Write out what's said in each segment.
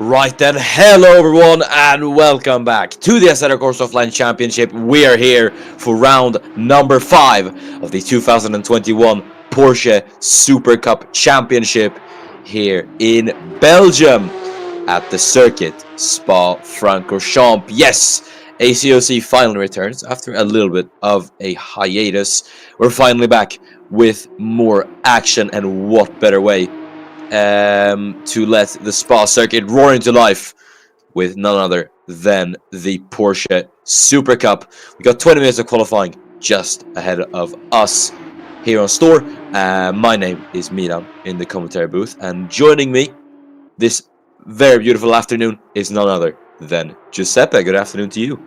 Right then, hello everyone and welcome back to the Assetto Corsa Offline Championship. We are here for round number 5 of the 2021 Porsche Supercup Championship here in Belgium at the circuit Spa-Francorchamps. Yes, ACOC finally returns after a little bit of a hiatus. We're finally back with more action, and what better way to let the Spa circuit roar into life with none other than the Porsche Supercup. We got 20 minutes of qualifying just ahead of us here on store. My name is Milan in the commentary booth, and joining me this very beautiful afternoon is none other than Giuseppe. Good afternoon to you.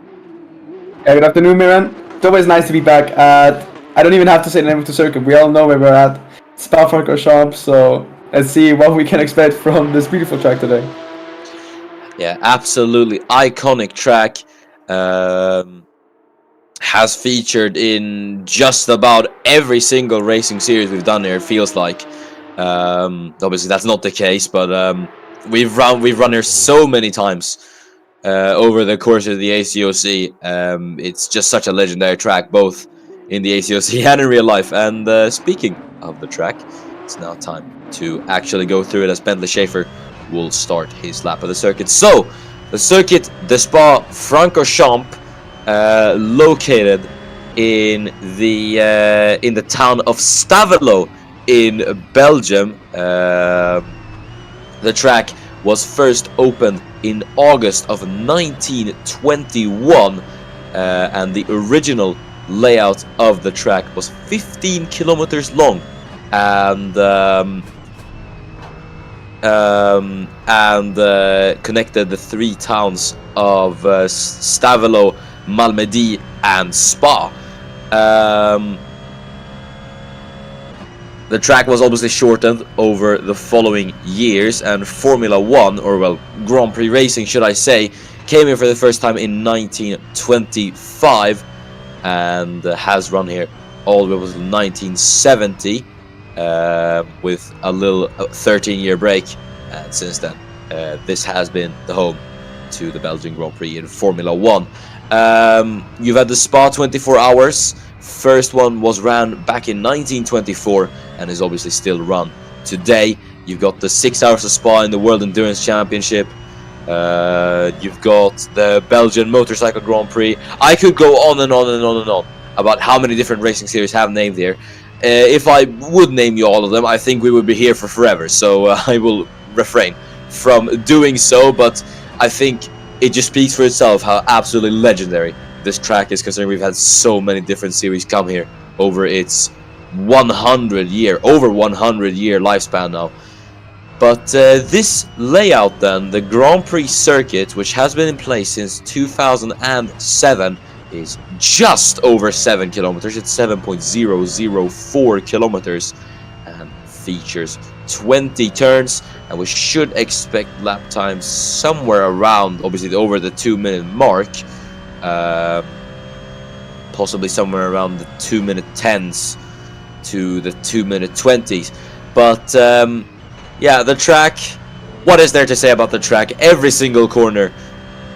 Yeah, good afternoon, Miran. It's always nice to be back at... I don't even have to say the name of the circuit. We all know where we're at. Spa-Francorchamps, so let's see what we can expect from this beautiful track today. Yeah, absolutely iconic track. Has featured in just about every single racing series we've done here, it feels like. Obviously that's not the case, but we've run here so many times over the course of the ACOC. It's just such a legendary track, both in the ACOC and in real life. And speaking of the track, it's now time to actually go through it, as Bentley Schaefer will start his lap of the circuit. So the circuit, the Spa-Francorchamps, located in the town of Stavelot in Belgium. The track was first opened in August of 1921, and the original layout of the track was 15 kilometers long, and connected the three towns of Stavelot, Malmedy, and Spa. The track was obviously shortened over the following years, and Formula 1, or well, Grand Prix racing should I say, came here for the first time in 1925, and has run here all the way to 1970, with a little 13-year break, and since then this has been the home to the Belgian Grand Prix in Formula 1. You've had the Spa 24 hours. First one was ran back in 1924 and is obviously still run today. You've got the 6 hours of Spa in the World Endurance Championship. You've got the Belgian Motorcycle Grand Prix. I could go on and on and on and on about how many different racing series have named here. If I would name you all of them, I think we would be here for forever. So I will refrain from doing so, but I think it just speaks for itself how absolutely legendary this track is, considering we've had so many different series come here over its 100-year lifespan now. But this layout then, the Grand Prix circuit, which has been in place since 2007, is just over 7 kilometers. It's 7.004 kilometers and features 20 turns, and we should expect lap times somewhere around, obviously over the 2-minute mark, possibly somewhere around the 2-minute 10s to the 2-minute 20s. But yeah, the track, what is there to say about the track? Every single corner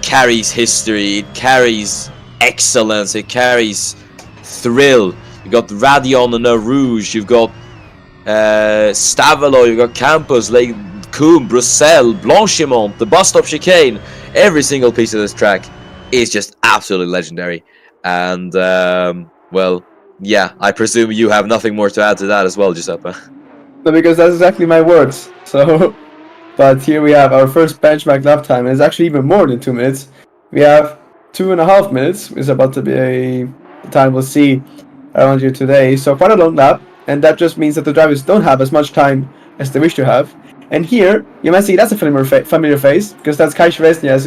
carries history, it carries excellence, it carries thrill. You got Radion and Rouge, you've got Stavelot, you've got Campus, Lake Coombe, Bruxelles, Blanchimont, the bus stop chicane. Every single piece of this track is just absolutely legendary. And well, yeah, I presume you have nothing more to add to that as well, Giuseppe. No, because that's exactly my words. So, but here we have our first benchmark lap time, and it's actually even more than 2 minutes. We have 2.5 minutes. Is about to be a time we'll see around here today. So quite a long lap, and that just means that the drivers don't have as much time as they wish to have. And here you might see that's a familiar face, because that's Kai Szczesny, as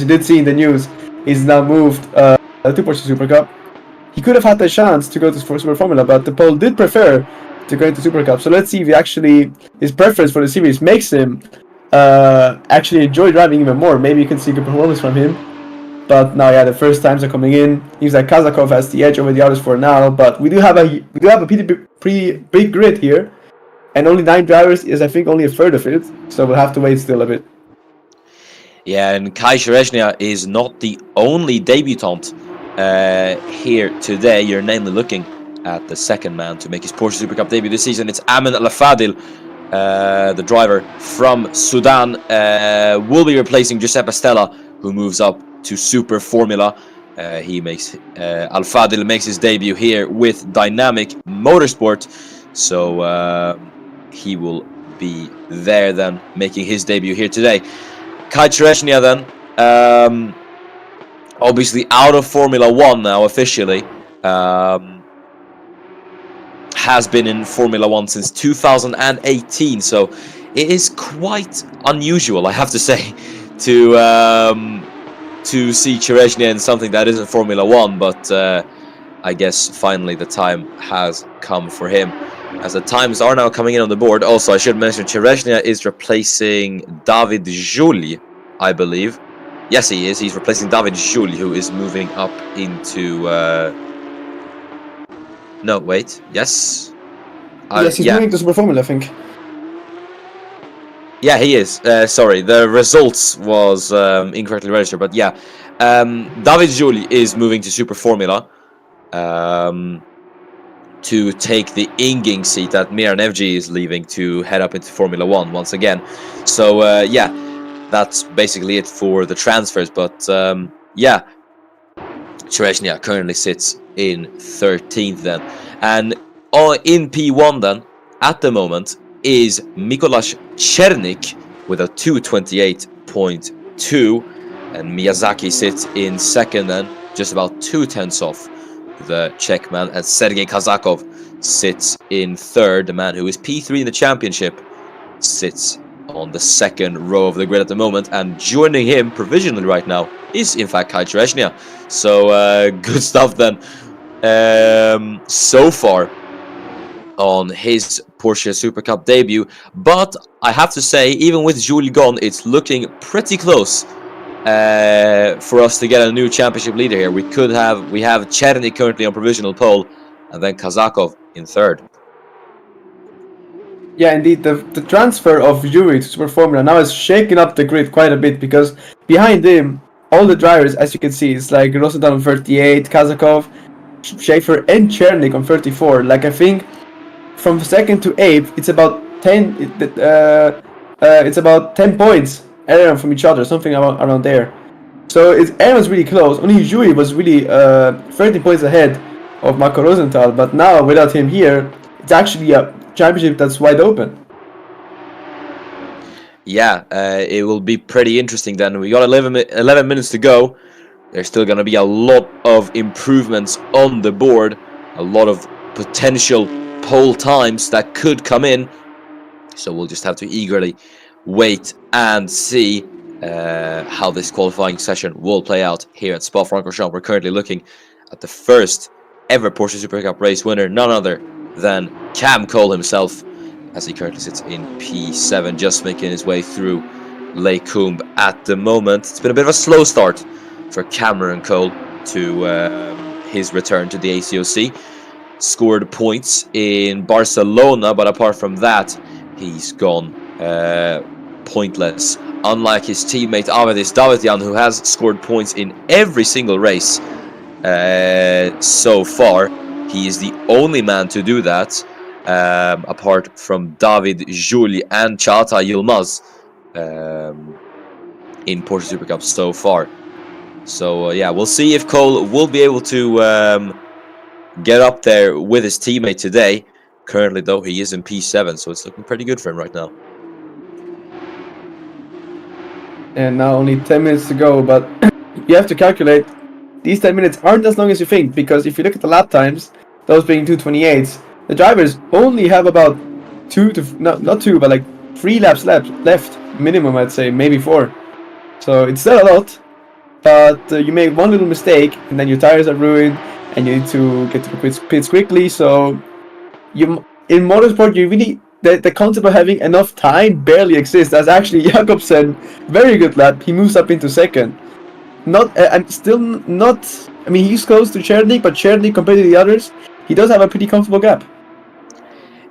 you did see in the news. He's now moved to Porsche Supercup. He could have had the chance to go to Super Formula, but the pole did prefer to go into Supercup. So let's see if his preference for the series makes him actually enjoy driving even more. Maybe you can see good performance from him. But now, yeah, the first times are coming in. Seems like Kazakov has the edge over the others for now. But we do have a pretty big grid here, and only 9 drivers is, I think, only a third of it. So we'll have to wait still a bit. Yeah, and Kai Szczesny is not the only debutant here today. You're namely looking at the second man to make his Porsche Supercup debut this season. It's Amin Al-Fadil, the driver from Sudan, will be replacing Giuseppe Stella, who moves up to Super Formula. Al-Fadil makes his debut here with Dynamic Motorsport, so he will be there then, making his debut here today. Kai Chereshnia then, obviously out of Formula 1 now officially, has been in Formula 1 since 2018, so it is quite unusual, I have to say, to see Chereshnia in something that isn't Formula 1, but I guess finally the time has come for him, as the times are now coming in on the board. Also, I should mention Chereshnia is replacing David Joly, I believe. Yes, he is. He's replacing David Joly, who is moving up into... No, wait. Yes? Yes, he's moving to Super Formula, I think. Yeah, he is. Sorry, the results was incorrectly registered, but yeah. David Joly is moving to Super Formula to take the Inging seat that Miran Evji is leaving to head up into Formula 1 once again. So, yeah, that's basically it for the transfers. But, yeah, Chereshnia currently sits in 13th then. And in P1 then, at the moment, is Mikolas Chernik with a 228.2, and Miyazaki sits in second then, just about 2/10 off the Czech man, and Sergei Kazakov sits in third. The man who is P3 in the championship sits on the second row of the grid at the moment, and joining him provisionally right now is in fact Kai Chereshnia. So good stuff then so far on his Porsche Supercup debut. But I have to say, even with Jules gone, it's looking pretty close for us to get a new championship leader here. We have Cherny currently on provisional pole, and then Kazakov in third. Yeah, indeed, the transfer of Yuri to Super Formula now is shaking up the grid quite a bit, because behind him, all the drivers, as you can see, it's like Rosenthal on 38, Kazakov, Schaefer, and Chernik on 34. Like, I think from second to eighth, it's about 10. It's about 10 points from each other, something around there. So everyone's really close. Only Yuri was really 30 points ahead of Marco Rosenthal, but now without him here, it's actually a championship that's wide open. Yeah, it will be pretty interesting then. We got 11 minutes to go. There's still going to be a lot of improvements on the board, a lot of potential pole times that could come in. So we'll just have to eagerly wait and see how this qualifying session will play out here at Spa-Francorchamps. We're currently looking at the first ever Porsche Supercup race winner, none other than Cam Cole himself, as he currently sits in P7, just making his way through Les Combes at the moment. It's been a bit of a slow start for Cameron Cole to his return to the ACOC. Scored points in Barcelona, but apart from that, he's gone pointless. Unlike his teammate Avedis Davitian, who has scored points in every single race so far. He is the only man to do that, apart from David Joly and Çağatay Yılmaz in Porsche Supercup so far. So yeah, we'll see if Cole will be able to get up there with his teammate today. Currently, though, he is in P7, so it's looking pretty good for him right now. And now only 10 minutes to go, but you have to calculate, these 10 minutes aren't as long as you think, because if you look at the lap times, those being 2:28s, the drivers only have about not 2, but like 3 laps left, minimum, I'd say, maybe 4. So it's still a lot, but you make one little mistake, and then your tires are ruined, and you need to get to the pits quickly. So in motorsport, you really, the concept of having enough time barely exists. That's actually Jakobsen, very good lap. He moves up into second. I mean, he's close to Chernik, but Chernik, compared to the others, he does have a pretty comfortable gap.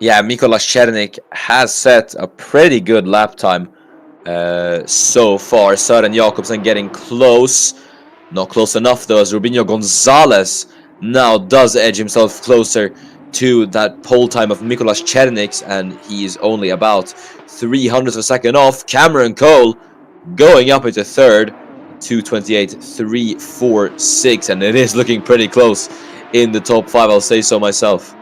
Yeah, Mikolas Chernik has set a pretty good lap time so far. Søren Jakobsen getting close. Not close enough, though, as Rubinho Gonzalez now does edge himself closer to that pole time of Mikolas Chernik's, and he is only about 0.03 of a second off. Cameron Cole going up into third. 2:28.346, and it is looking pretty close in the top 5, I'll say so myself.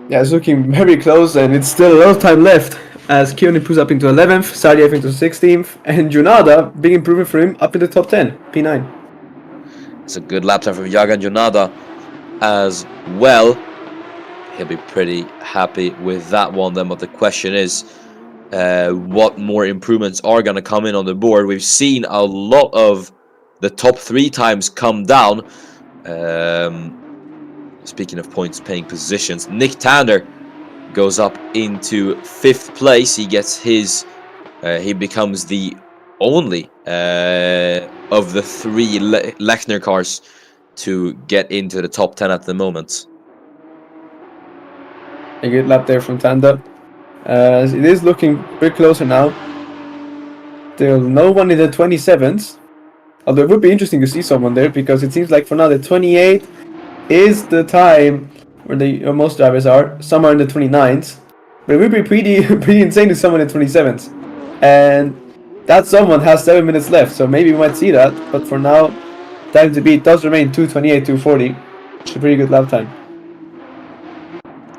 Yeah, it's looking very close, and it's still a lot of time left as Kieran moves up into 11th, Sadiev into 16th, and Junada, big improvement for him, up in the top 10, P9. It's a good lap time from Jagan Junada as well. He'll be pretty happy with that one then, but the question is what more improvements are going to come in on the board. We've seen a lot of the top 3 times come down. Speaking of points paying positions, Nick Tanner goes up into 5th place. He gets his he becomes the only of the 3 Lechner cars to get into the top 10 at the moment. A good lap there from Tanda. It is looking a bit closer now. Still no one in the 27s. Although it would be interesting to see someone there, because it seems like for now the 28 is the time where most drivers are, somewhere in the 29s. But it would be pretty insane to someone in the 27s. And that someone has 7 minutes left, so maybe we might see that. But for now, time to beat does remain 2:28, 2:40. It's a pretty good lap time.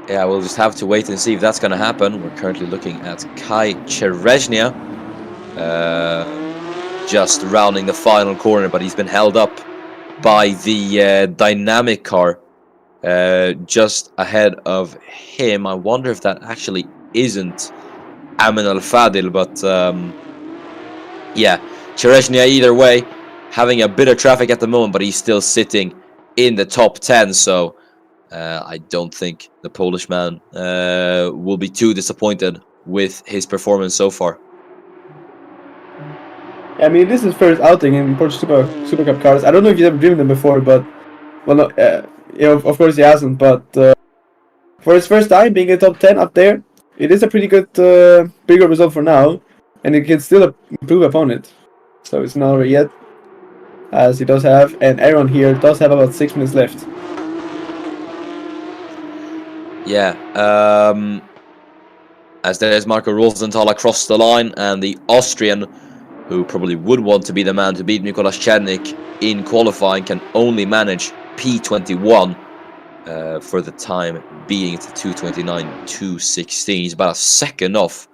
Yeah, we'll just have to wait and see if that's going to happen. We're currently looking at Kai Cherezhnia, just rounding the final corner, but he's been held up by the dynamic car just ahead of him. I wonder if that actually isn't Amin Al-Fadil, but yeah, Cherezhnia either way, having a bit of traffic at the moment, but he's still sitting in the top 10, so I don't think the Polish man will be too disappointed with his performance so far. I mean, this is his first outing in Porsche Supercup cars. I don't know if you've ever driven them before, but well, no, of course he hasn't. But for his first time being in the top 10 up there, it is a pretty good bigger result for now, and he can still improve upon it. So it's not over yet, as he does have, and Aaron here does have about 6 minutes left. Yeah, as there's Marco Rosenthal across the line, and the Austrian, who probably would want to be the man to beat Mikolas Černík in qualifying, can only manage P21 for the time being. It's 2:29.216. He's about a second off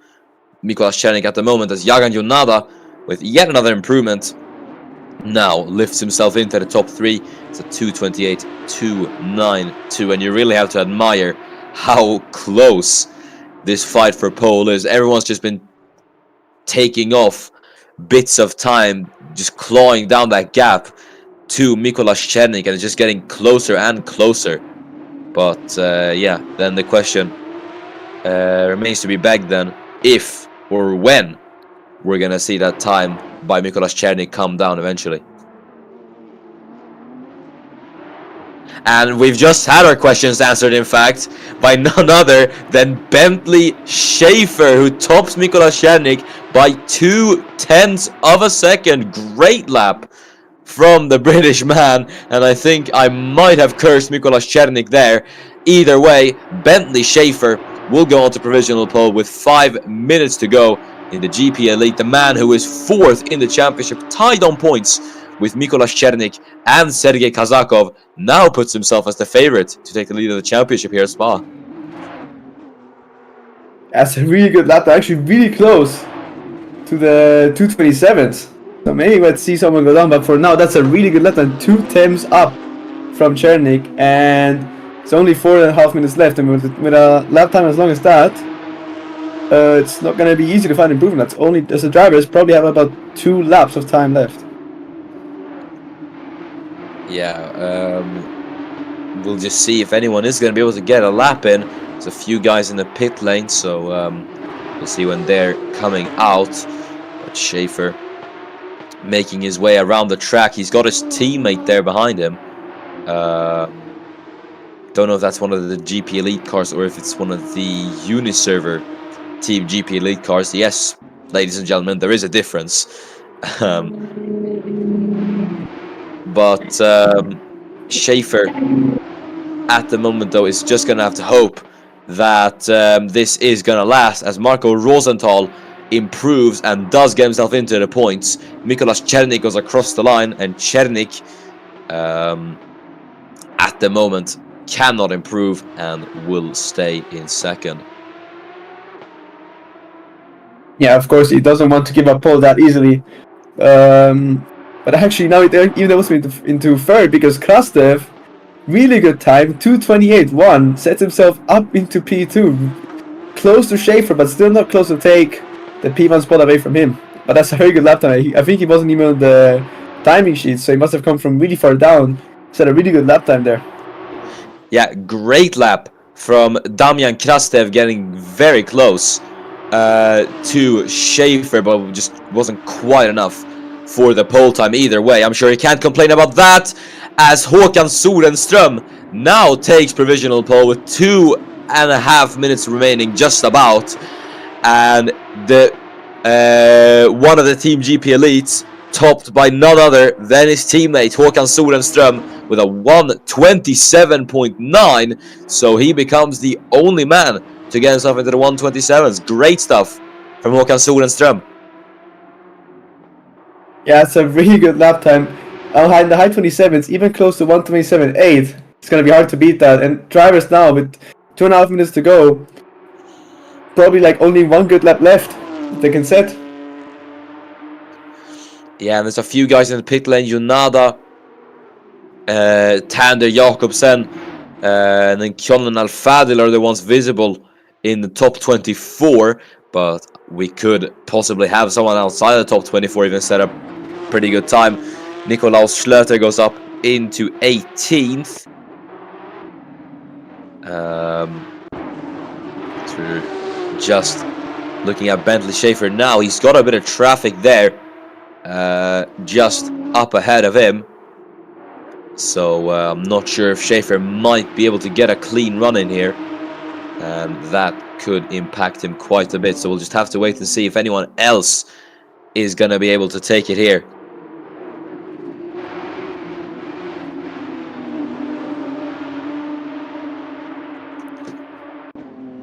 Mikolas Černík at the moment, as Jagan Junada, with yet another improvement, now lifts himself into the top 3. It's a 2:28.292, and you really have to admire how close this fight for pole is. Everyone's just been taking off bits of time, just clawing down that gap to Mikolas Černík, and it's just getting closer and closer. But yeah, then the question remains to be begged then, if or when we're gonna see that time by Mikolas Černík come down eventually. And we've just had our questions answered, in fact, by none other than Bentley Schaefer, who tops Mikolas Černík by 0.2 of a second. Great lap from the British man, and I think I might have cursed Mikolas Černík there. Either way, Bentley Schaefer will go on to provisional pole with 5 minutes to go in the GP Elite. The man who is 4th in the championship, tied on points with Mikolas Černík and Sergei Kazakov, now puts himself as the favorite to take the lead of the championship here at Spa. That's a really good lap, actually really close to the 2:27s. So maybe let's see someone go down, but for now that's a really good lap, and 2 up from Černík, and it's only 4.5 minutes left, and with a lap time as long as that, it's not going to be easy to find improvement. That's only, as a driver, probably have about 2 laps of time left. Yeah, we'll just see if anyone is going to be able to get a lap in. There's a few guys in the pit lane, so we'll see when they're coming out. But Schaefer making his way around the track. He's got his teammate there behind him. Don't know if that's one of the GP Elite cars or if it's one of the Uniserver Team GP Elite cars. Yes, ladies and gentlemen, there is a difference. But Schaefer, at the moment, though, is just going to have to hope that this is going to last, as Marco Rosenthal improves and does get himself into the points, Mikolas Černík goes across the line, and Černík at the moment cannot improve and will stay in second. Yeah, of course, he doesn't want to give up pole that easily. But actually, now it even almost into third because Krastev, really good time, 2:28.1, sets himself up into P2. Close to Schaefer, but still not close to take the P1 spot away from him. But that's a very good lap time. I think he wasn't even on the timing sheet, so he must have come from really far down. Set a really good lap time there. Yeah, great lap from Damian Krastev, getting very close to Schaefer, but just wasn't quite enough for the pole time either way. I'm sure he can't complain about that, as Håkan Sorenström now takes provisional pole with 2.5 minutes remaining, just about, and the one of the Team GP elites, topped by none other than his teammate Håkan Sorenström with a 1:27.9, so he becomes the only man to get himself into the 1:27s. Great stuff from Håkan Sorenström. Yeah, it's a really good lap time. In the high 27s, even close to 1:27.8. It's going to be hard to beat that. And drivers now, with 2.5 minutes to go, probably like only one good lap left they can set. Yeah, and there's a few guys in the pit lane. Junada, Tander Jakobsen, and then Kjollen Al-Fadil are the ones visible in the top 24. But we could possibly have someone outside the top 24 even set a pretty good time. Nikolaus Schlöter goes up into 18th. Through just looking at Bentley Schaefer now, he's got a bit of traffic there, just up ahead of him. So I'm not sure if Schaefer might be able to get a clean run in here, and that could impact him quite a bit. So we'll just have to wait and see if anyone else is going to be able to take it here.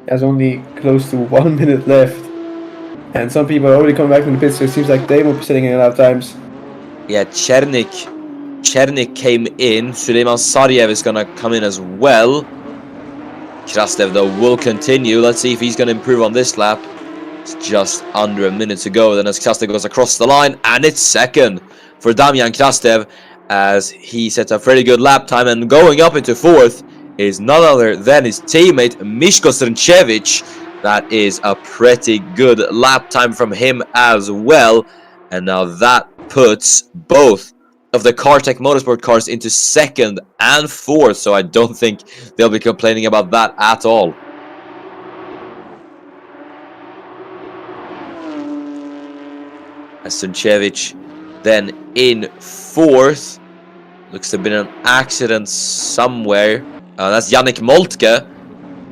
There's only close to 1 minute left, and some people are already coming back from the pits, so it seems like they will be sitting in lap times. Yeah, Černík came in. Suleiman Sarjev is going to come in as well. Krastev, though, will continue. Let's see if he's going to improve on this lap. It's just under a minute to go. Then as Krastev goes across the line, and it's second for Damian Krastev, as he sets a pretty good lap time. And going up into fourth is none other than his teammate Miško Srnčević. That is a pretty good lap time from him as well. And now that puts both of the CarTech Motorsport cars into second and fourth, so I don't think they'll be complaining about that at all. As Srnčević then in fourth. Looks to have been an accident somewhere. That's Yannick Moltke.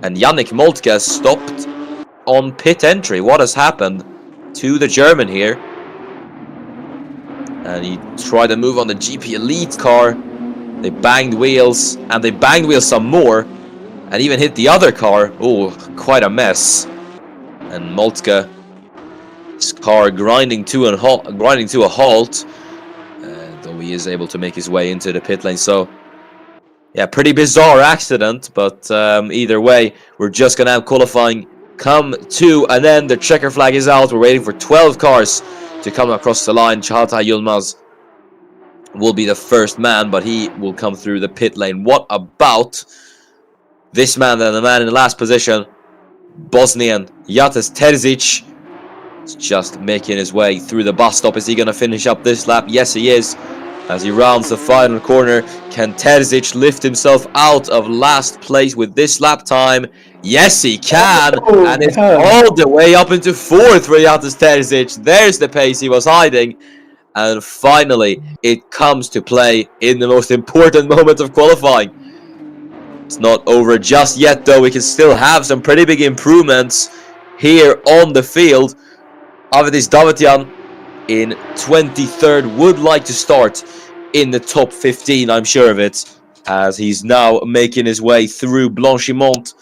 And Yannick Moltke stopped on pit entry. What has happened to the German here? And he tried to move on the GP Elite car. They banged wheels, and they banged wheels some more, and even hit the other car. Oh, quite a mess. And Moltke, his car grinding to a halt, though he is able to make his way into the pit lane. So, yeah, pretty bizarre accident, but either way, we're just gonna have qualifying come to an end. The checker flag is out. We're waiting for 12 cars to come across the line. Çağatay Yılmaz will be the first man, but he will come through the pit lane. What about this man then, the man in the last position, Bosnian Yates Terzic? He's just making his way through the bus stop. Is he going to finish up this lap? Yes, he is. As he rounds the final corner, can Terzic lift himself out of last place with this lap time? Yes, he can, and it's all the way up into fourth for Yates Terzic. There's the pace he was hiding, and finally, it comes to play in the most important moment of qualifying. It's not over just yet, though. We can still have some pretty big improvements here on the field. Avedis Davutyan in 23rd would like to start in the top 15, I'm sure of it, as he's now making his way through Blanchimont,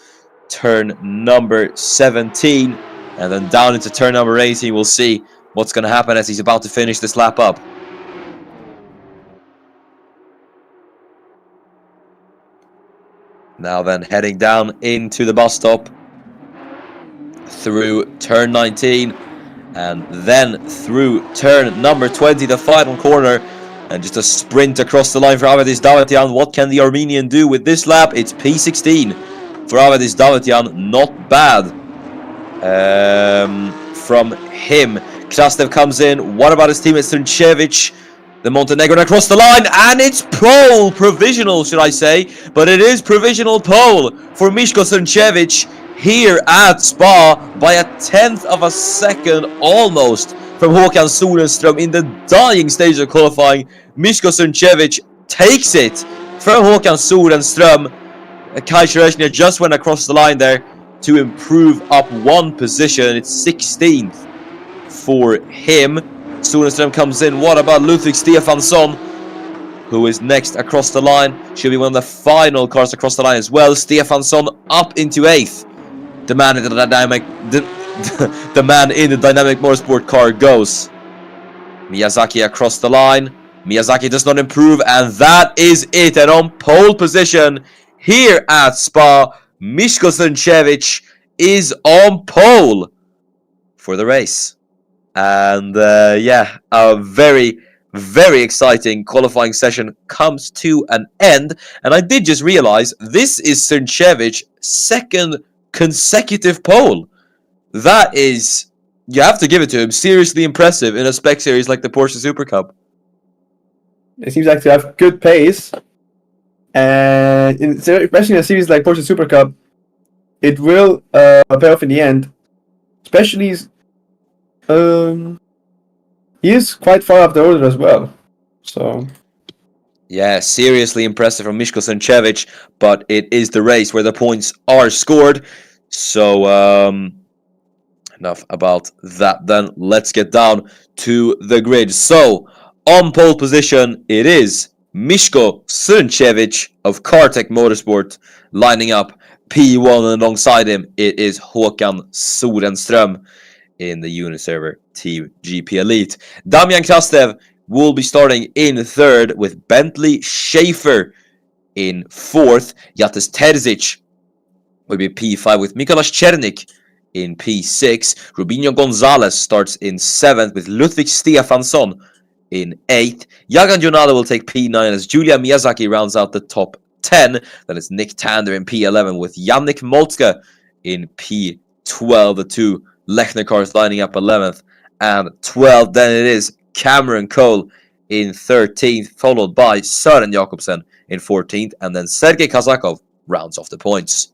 turn number 17, And then down into turn number 18, we'll see what's going to happen as he's about to finish this lap up. Now then, heading down into the bus stop through turn 19 and then through turn number 20, the final corner. And just a sprint across the line for Avedis Davetian. What can the Armenian do with this lap? It's P16 for Avedis Davetian. Not bad from him. Krastev comes in. What about his teammate Srncevic? The Montenegrin across the line. And it's pole. Provisional, should I say. But it is provisional pole for Miško Srncevic here at Spa by a 10th of a second almost from Håkan Sorenström in the dying stage of qualifying. Miško Srncevic takes it from Håkan Sorenström. Kai Shereshnia just went across the line there to improve up one position. It's 16th for him. Sorenström comes in. What about Ludwig Stefansson, who is next across the line? Should be one of the final cars across the line as well. Stefansson up into 8th. The man in the dynamic... the man in the dynamic motorsport car goes. Miyazaki across the line. Miyazaki does not improve, and that is it. And on pole position here at Spa, Miško Srncevic is on pole for the race. And yeah, a very, very exciting qualifying session comes to an end. And I did just realize this is Srncevic's second consecutive pole. That is, you have to give it to him, seriously impressive in a spec series like the Porsche Supercup. It seems like to have good pace, and especially in a series like Porsche Supercup, it will pay off in the end. Especially, he is quite far up the order as well. So, yeah, seriously impressive from Miško Srncevic, but it is the race where the points are scored. So, enough about that then. Let's get down to the grid. So, on pole position, it is Miško Srncevic of Kartek Motorsport lining up P1, and alongside him it is Håkan Sorenström in the Uniserver Team GP Elite. Damian Krastev will be starting in third with Bentley Schaefer in fourth. Jates Terzic will be P5 with Mikolas Černik in P6. Rubinho Gonzalez starts in 7th with Ludwig Stefansson in 8th. Jagan Jonada will take P9 as Julia Miyazaki rounds out the top 10. Then it's Nick Tander in P11 with Yannick Moltke in P12. The two Lechner cars lining up 11th and 12th. Then it is Cameron Cole in 13th, followed by Søren Jakobsen in 14th. And then Sergei Kazakov rounds off the points.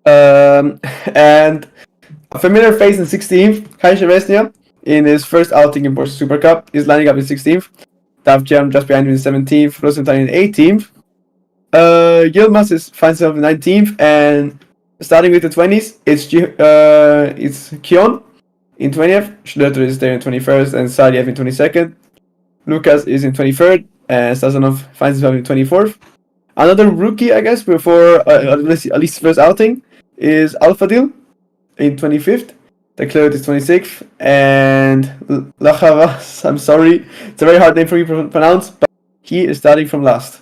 And a familiar face in 16th, Kai Shereshnia, in his first outing in Porsche Supercup, is lining up in 16th. Davtjan just behind him in 17th, Rosenthal in 18th. Yilmaz finds himself in 19th, and starting with the 20s, it's Kion in 20th, Schlöter is there in 21st, and Sadiev in 22nd. Lucas is in 23rd, and Sazonov finds himself in 24th. Another rookie, I guess, before at least first outing, is Alfadil in 25th. Leclerc is 26th, and Lachavas, I'm sorry, it's a very hard name for me to pronounce, but he is starting from last.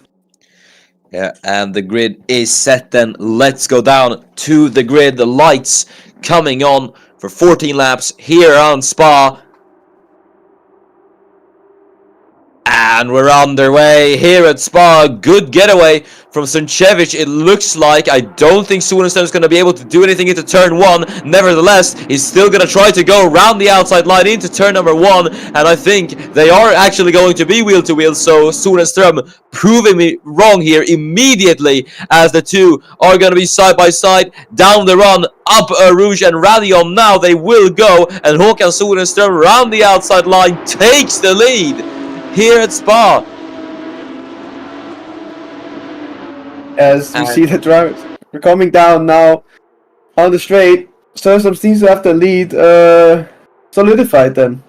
Yeah, and the grid is set then. Let's go down to the grid. The lights coming on for 14 laps here on Spa. And we're underway here at Spa. Good getaway from Srncevic. It looks like. I don't think Sorenström is going to be able to do anything into turn 1. Nevertheless, he's still going to try to go around the outside line into turn number 1. And I think they are actually going to be wheel to wheel. So Sorenström proving me wrong here immediately, as the two are going to be side by side down the run. Up Rouge and Radion now they will go. And Håkan Sorenström around the outside line takes the lead here at Spa. As you see the drivers are coming down now on the straight, Sorenström seems to have the lead solidified then.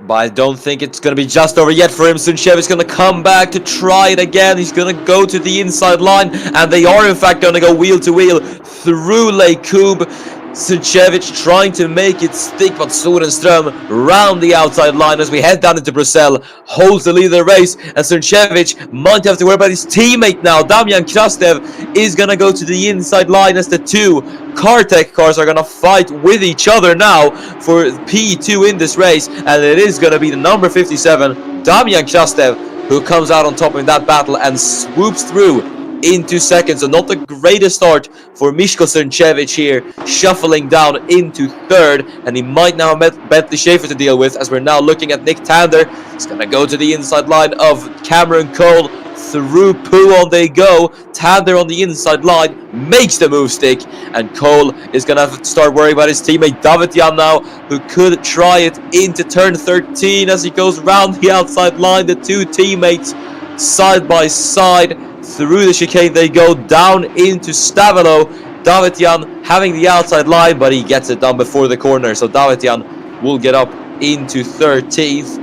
But I don't think it's going to be just over yet for him. Sunchev is going to come back to try it again. He's going to go to the inside line. And they are, in fact, going to go wheel to wheel through Lake Kub. Suncevic trying to make it stick, but Sorenström round the outside line as we head down into Brussels, holds the lead of the race, and Suncevic might have to worry about his teammate now. Damian Krastev is going to go to the inside line as the two Kartech cars are going to fight with each other now for P2 in this race, and it is going to be the number 57, Damian Krastev, who comes out on top in that battle and swoops through into second. So not the greatest start for Miško Suncevic here, shuffling down into third, and he might now have Bentley Schaefer to deal with, as we're now looking at Nick Tander. He's going to go to the inside line of Cameron Cole. Through Pouon they go. Tander on the inside line makes the move stick, and Cole is going to have to start worrying about his teammate Davidjan now, who could try it into turn 13 as he goes round the outside line. The two teammates side by side. Through the chicane they go down into Stavelo. Davidjan having the outside line, but he gets it done before the corner. So Davidjan will get up into 13th.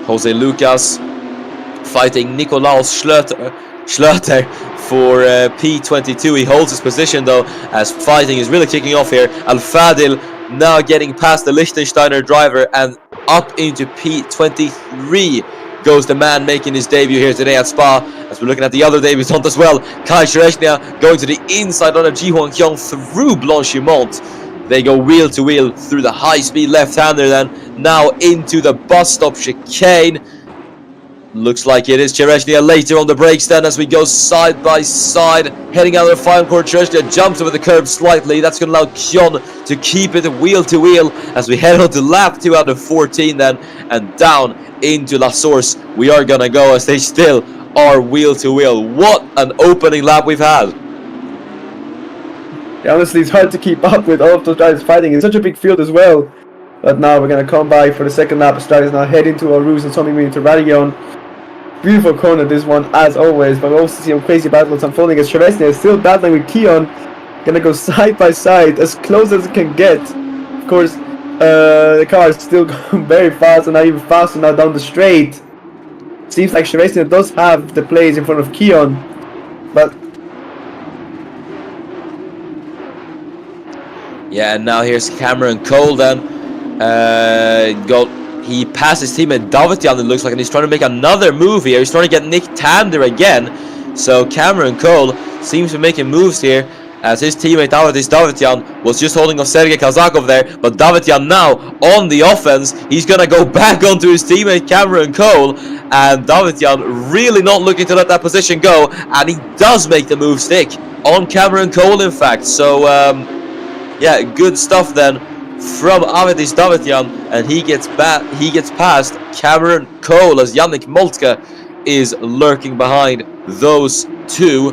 Jose Lucas fighting Nikolaus Schlöter for P22. He holds his position though, as fighting is really kicking off here. Al-Fadil now getting past the Liechtensteiner driver and up into P23 goes the man making his debut here today at Spa. As we're looking at the other debutants as well, Kai Chereshnia going to the inside line of Ji Huang Kyung through Blanchimont. They go wheel to wheel through the high-speed left-hander then, now into the bus stop chicane. Looks like it is Chereshnia later on the brakes then, as we go side by side, heading out of the final corner. Chereshnia jumps over the curb slightly. That's going to allow Kyon to keep it wheel to wheel as we head on to lap 2 out of 14 then, and down into La Source we are going to go, as they still are wheel to wheel. What an opening lap we've had. Yeah, honestly, it's hard to keep up with all of those drivers fighting. It's such a big field as well. But now we're going to come by for the second lap. Stars now head into our routes and something we need to rally on. Beautiful corner this one as always, but we also see some crazy battles unfolding as Chereshnia is still battling with Keon. Gonna go side by side as close as it can get. Of course, the car is still going very fast, and now even faster now down the straight. Seems like Chereshnia does have the place in front of Keon, but yeah, and now here's Cameron Cole then. He passes his teammate Davidjan, it looks like, and he's trying to make another move here. He's trying to get Nick Tander again. So Cameron Cole seems to be making moves here, as his teammate Davidjan was just holding off Sergei Kazakov there. But Davidjan now on the offense. He's going to go back onto his teammate Cameron Cole. And Davidjan really not looking to let that position go. And he does make the move stick on Cameron Cole, in fact. So, yeah, good stuff then from Avedis Davidjan, and he gets past Cameron Cole as Yannick Moltke is lurking behind those two.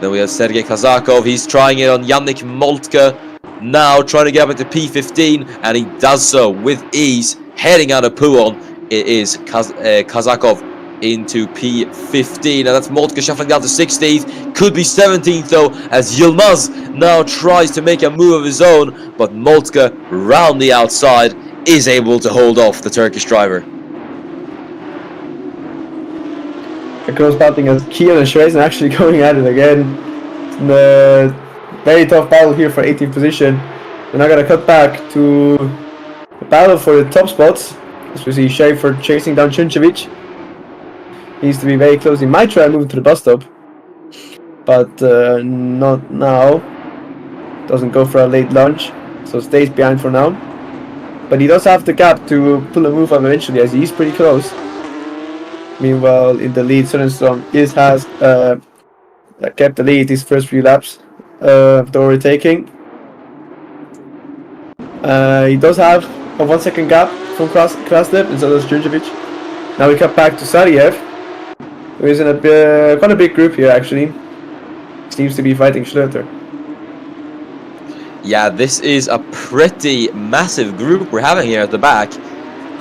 Then we have Sergei Kazakov. He's trying it on Yannick Moltke now, trying to get up into P15, and he does so with ease. Heading out of Pouon, it is Kazakov into P15, and that's Moltke shuffling down to 16th, could be 17th though, as Yilmaz now tries to make a move of his own, but Moltke round the outside is able to hold off the Turkish driver. a close battling as Keon and Chereshnia actually going at it again. The very tough battle here for 18th position. We're now gonna cut back to the battle for the top spots, as we see Schaefer chasing down Chuncevic. Needs to be very close. He might try and move to the bus stop, but not now. Doesn't go for a late lunch, so stays behind for now. But he does have the gap to pull a move up eventually, as he's pretty close. Meanwhile, in the lead, Sorenström has kept the lead these first few laps of the overtaking. He does have a 1 second gap from Krastev, and so does Djurdjevic. Now we cut back to Sariev, who is in a quite a big group here actually. Seems to be fighting Schlöter. Yeah, this is a pretty massive group we're having here at the back,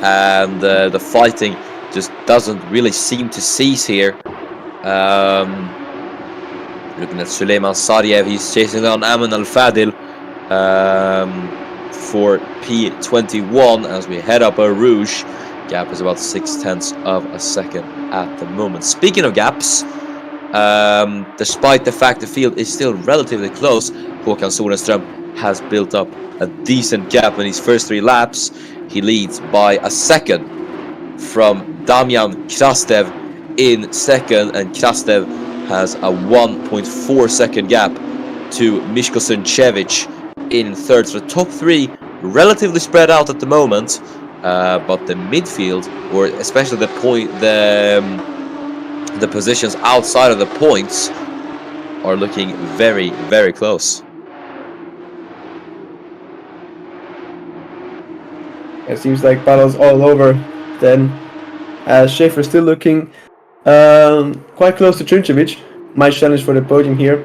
and the fighting just doesn't really seem to cease here. Looking at Suleiman Sariev, he's chasing down Amin Al-Fadil for P21 as we head up a Rouge. Gap is about 0.6 of a second at the moment. Speaking of gaps, despite the fact the field is still relatively close, Håkan Sorenström has built up a decent gap in his first 3 laps. He leads by a second from Damian Krastev in second, and Krastev has a 1.4 second gap to Miško Srnčević in third. So the top 3 relatively spread out at the moment, but the midfield, or especially the positions outside of the points, are looking very, very close. It seems like battles all over then. Schaefer still looking quite close to Srnčević. My challenge for the podium here.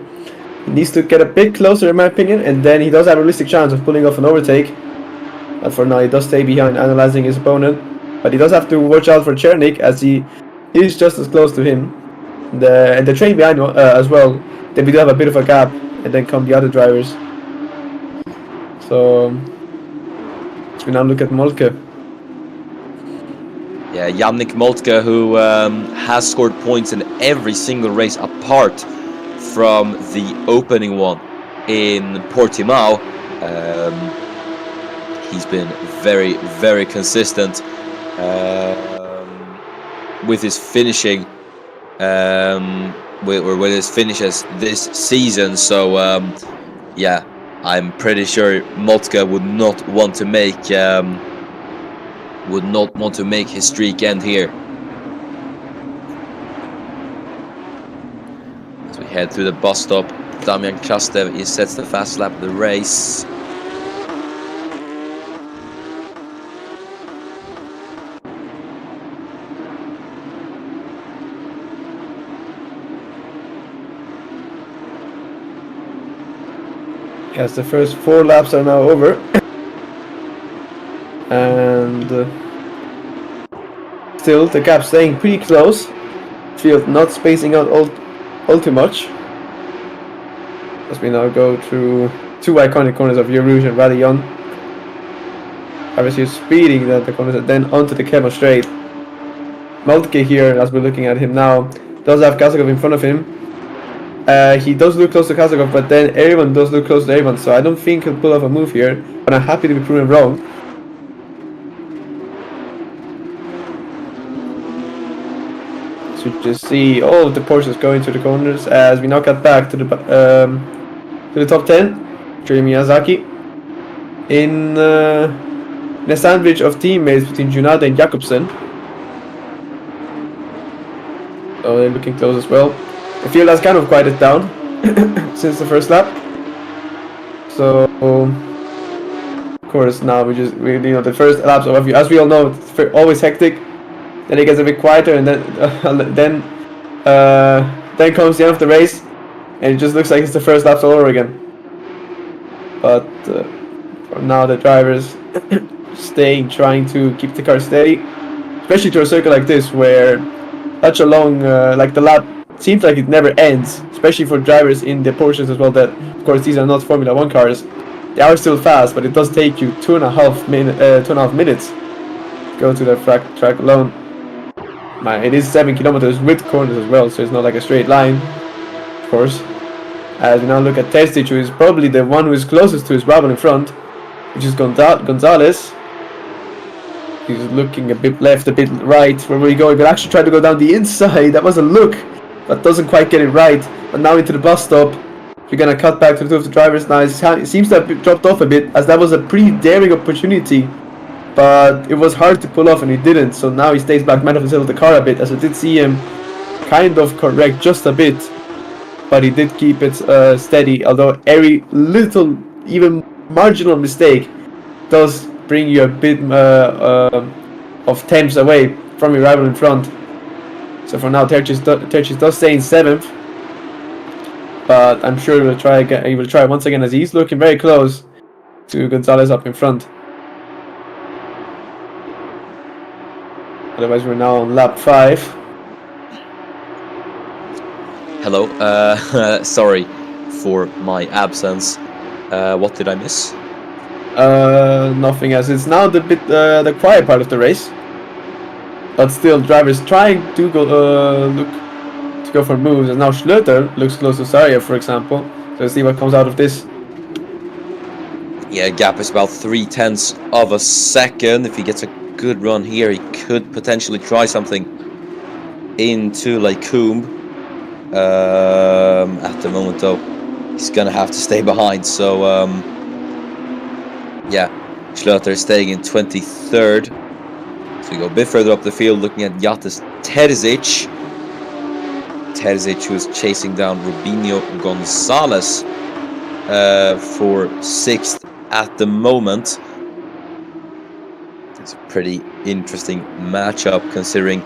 He needs to get a bit closer in my opinion, and then he does have a realistic chance of pulling off an overtake. But for now he does stay behind, analyzing his opponent. But he does have to watch out for Černík, as he is just as close to him. And the train behind as well. Then we do have a bit of a gap, and then come the other drivers. So we now look at Moltke. Yeah, Yannick Moltke, who has scored points in every single race apart from the opening one in Portimao. He's been very, very consistent with his finishing, with his finishes this season. So yeah, I'm pretty sure Moltke would not want to make his streak end here. As we head through the bus stop, Damian Krastev sets the fast lap of the race. Yes, the first 4 laps are now over. And still the gap staying pretty close. Field not spacing out all too much. As we now go through 2 iconic corners of Rouge and Radillon. Obviously speeding the corners and then onto the Kemo straight. Moltke here, as we're looking at him now, does have Kazakov in front of him. He does look close to Kazakov, but then everyone does look close to everyone, so I don't think he'll pull off a move here, but I'm happy to be proven wrong. So you just see all of the Porsches going to the corners as we now cut back to the top 10. Jeremy Miyazaki in a sandwich of teammates between Junada and Jakobsen. So they're looking close as well. The field has kind of quieted down since the first lap. So of course now we the first laps of as we all know, it's always hectic. Then it gets a bit quieter, and then comes the end of the race, and it just looks like it's the first laps all over again. But for now the drivers trying to keep the car steady, especially to a circuit like this where such a long like the lap seems like it never ends, especially for drivers in the Porsches as well, that of course these are not Formula 1 cars. They are still fast, but it does take you 2.5 minutes to go to the track alone. It is 7 kilometers with corners as well, so it's not like a straight line, of course. As we now look at Testic, who is probably the one who is closest to his rival in front, which is Gonzalez. He's looking a bit left, a bit right. Where will he go? He will actually try to go down the inside. That was a look, but doesn't quite get it right. But now into the bus stop. We're gonna cut back to the two of the drivers now. It seems to have dropped off a bit, as that was a pretty daring opportunity, but it was hard to pull off and he didn't. So now he stays back, man of the car a bit, as I did see him kind of correct just a bit, but he did keep it steady. Although every little, even marginal mistake does bring you a bit of tenths away from your rival in front. So for now, Tercis does stay in 7th, but I'm sure he will try again. He will try once again, as he's looking very close to Gonzalez up in front. Otherwise, we're now on lap 5. Hello. Sorry for my absence. What did I miss? Nothing, as it's now the quiet part of the race. But still, drivers trying to go go for moves, and now Schlöter looks close to Sarya, for example. So let's see what comes out of this. Yeah, gap is about 0.3 of a second. If he gets a good run here, he could potentially try something into Lycombe. At the moment, though, he's gonna have to stay behind. So, yeah, Schlöter is staying in 23rd. So we go a bit further up the field, looking at Yates Terzic. Terzic, who is chasing down Rubinho Gonzalez for 6th at the moment. It's a pretty interesting matchup, considering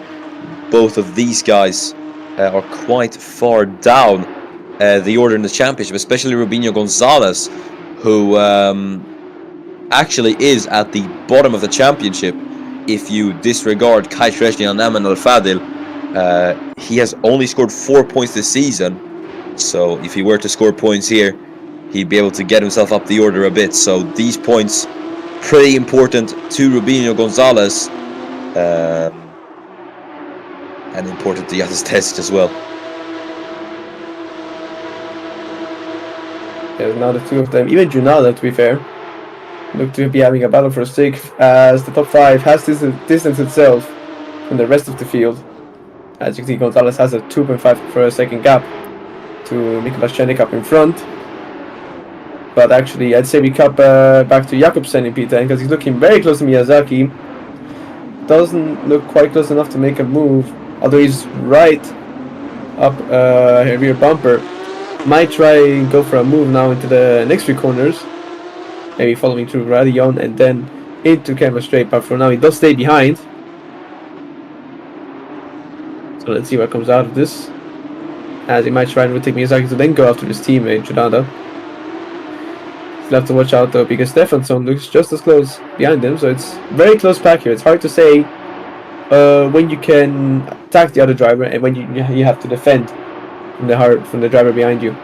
both of these guys are quite far down the order in the championship, especially Rubinho Gonzalez, who actually is at the bottom of the championship. If you disregard Kai Treshny and Aman Al-Fadil, he has only scored 4 points this season. So if he were to score points here, he'd be able to get himself up the order a bit. So these points, pretty important to Rubinho Gonzalez, and important to Yates Terzic as well. Yeah, now the two of them, even Junada, to be fair, look to be having a battle for 6th, as the top 5 has distanced itself from the rest of the field. As you can see, Gonzalez has a 2.5 for a second gap to Nicolas Chenik up in front. But actually, I'd say we cut back to Jakobsen in P10, because he's looking very close to Miyazaki. Doesn't look quite close enough to make a move, although he's right up rear bumper. Might try and go for a move now into the next 3 corners. Maybe following through Radion and then into camera straight, but for now he does stay behind. So let's see what comes out of this. As he might try and retake Miyazaki to then go after his teammate, Junada. He'll have to watch out though, because Stefansson looks just as close behind him, so it's very close pack here. It's hard to say when you can attack the other driver and when you have to defend from the driver behind you.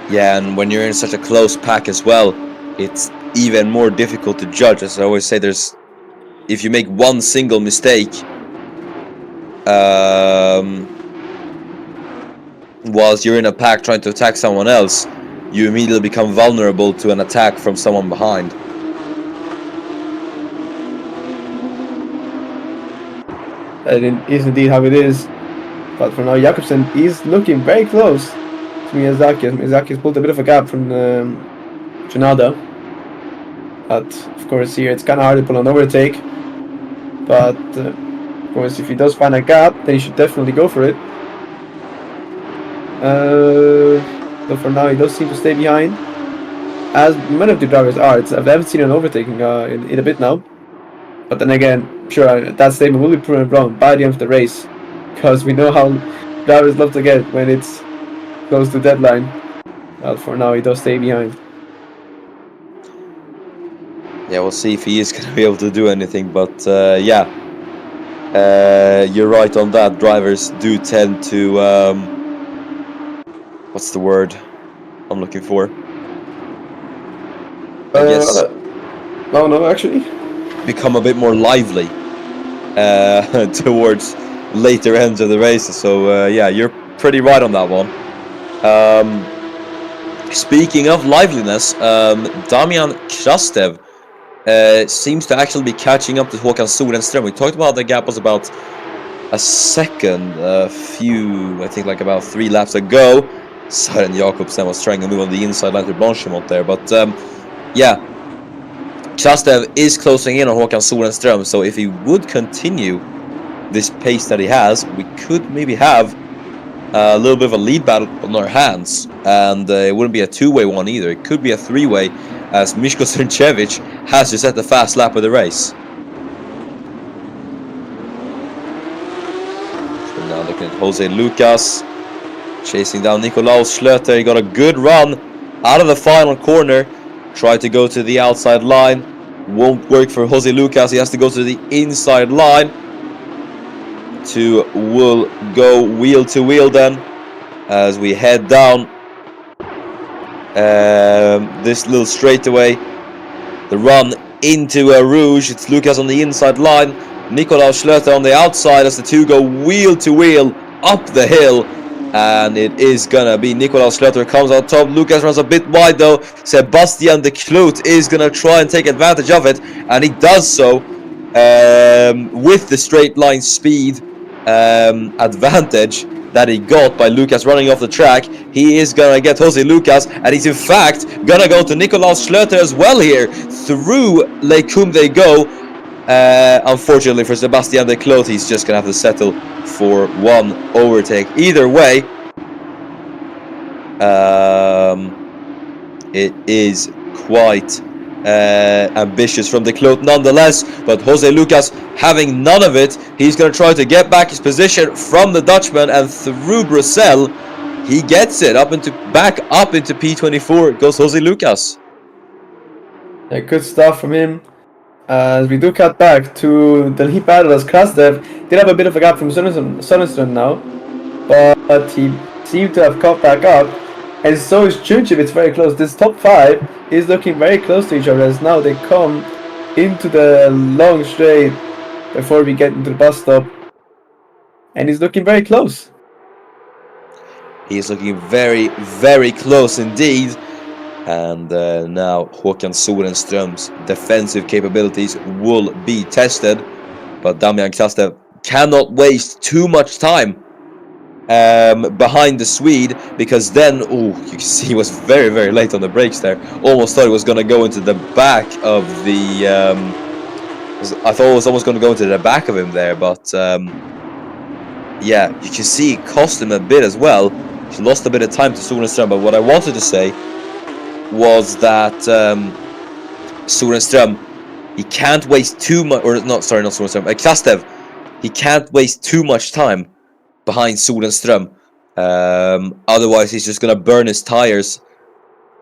Yeah, and when you're in such a close pack as well, it's even more difficult to judge. As I always say, if you make one single mistake whilst you're in a pack trying to attack someone else, you immediately become vulnerable to an attack from someone behind. That is indeed how it is. But for now, Jakobsen is looking very close to Miyazaki. Miyazaki has pulled a bit of a gap from Junada. But of course here it's kind of hard to pull an overtake. But of course if he does find a gap, then he should definitely go for it. But for now he does seem to stay behind, as many of the drivers are. I haven't seen an overtaking in a bit now. But then again, sure, that statement will be proven wrong by the end of the race, because we know how drivers love to get when it's close to deadline. Well, for now he does stay behind. Yeah, we'll see if he is going to be able to do anything, but yeah, you're right on that. Drivers do tend to, what's the word I'm looking for? I guess no, actually. Become a bit more lively towards later ends of the races. So yeah, you're pretty right on that one. Speaking of liveliness, Damian Krastev seems to actually be catching up to Håkan Sorenström. We talked about the gap was about a second, I think like about 3 laps ago. Søren Jakobsen was trying to move on the inside line to Blanchimont there, but yeah, Krastev is closing in on Håkan Sorenström, so if he would continue this pace that he has, we could maybe have a little bit of a lead battle on our hands, and it wouldn't be a 2-way one either. It could be a 3-way, as Miško Srnčević has to set the fast lap of the race. So now looking at Jose Lucas, chasing down Nikolaus Schlöter. He got a good run out of the final corner. Tried to go to the outside line. Won't work for Jose Lucas. He has to go to the inside line. Will go wheel to wheel then, as we head down this little straightaway. The run into a Rouge. It's Lucas on the inside line. Nikolaus Schlöter on the outside as the two go wheel to wheel up the hill. And it is gonna be Nikolaus Schlöter comes on top. Lucas runs a bit wide though. Sebastian de Kloot is gonna try and take advantage of it, and he does so with the straight line speed advantage that he got by Lucas running off the track. He is gonna get Jose Lucas, and he's in fact gonna go to Nikolaus Schlöter as well here. Through Lecum they go. Unfortunately for Sebastian de Kloot, he's just gonna have to settle for one overtake. Either way, it is quite ambitious from de Kloot nonetheless, but Jose Lucas having none of it. He's going to try to get back his position from the Dutchman, and through Brussels he gets it back up into P24 goes Jose Lucas. Yeah, good stuff from him. As we do cut back to the lead battle, as Krasdev did have a bit of a gap from Sonnenström now, but he seemed to have caught back up, and so is Chunchev. It's very close. This top 5 is looking very close to each other, as now they come into the long straight before we get into the bus stop, and he's looking very close. He's looking very, very close indeed. And now Håkan Sorenström's defensive capabilities will be tested, but Damian Krastev cannot waste too much time behind the Swede, because then, you can see he was very, very late on the brakes there. Almost thought he was going to go into the back of the I thought it was almost going to go into the back of him there, but yeah, you can see it cost him a bit as well. He lost a bit of time to Sorenström, but what I wanted to say was that Sorenström, he can't waste too much, or not Sorenström, Krastev, he can't waste too much time behind Sorenström. Otherwise he's just gonna burn his tires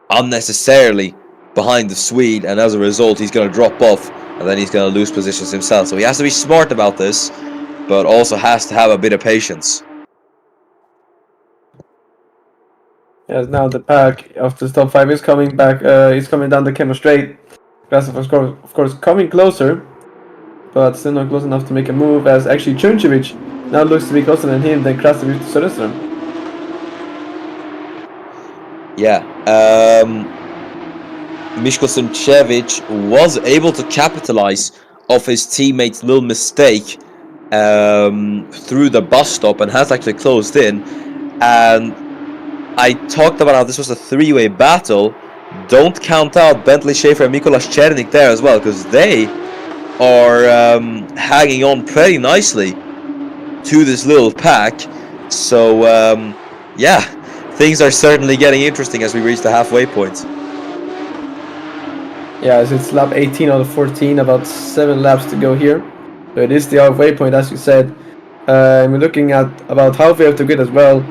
unnecessarily behind the Swede, and as a result he's gonna drop off, and then he's gonna lose positions himself. So he has to be smart about this, but also has to have a bit of patience. Yes, now the pack of the top 5 is coming back. He's coming down the Kemo straight. Krasov, of course, coming closer, but still not close enough to make a move. As actually Chunchevic now looks to be closer than him, than Krasov to Sorenström. Yeah, Miško Srnčević was able to capitalize off his teammate's little mistake through the bus stop, and has actually closed in. And I talked about how this was a three-way battle. Don't count out Bentley Schaefer and Mikolas Černik there as well, because they are hanging on pretty nicely to this little pack. So yeah, things are certainly getting interesting as we reach the halfway point. Yeah, as it's lap 18 out of 14, about 7 laps to go here. So it is the halfway point, as you said. We're looking at about halfway up the grid as well,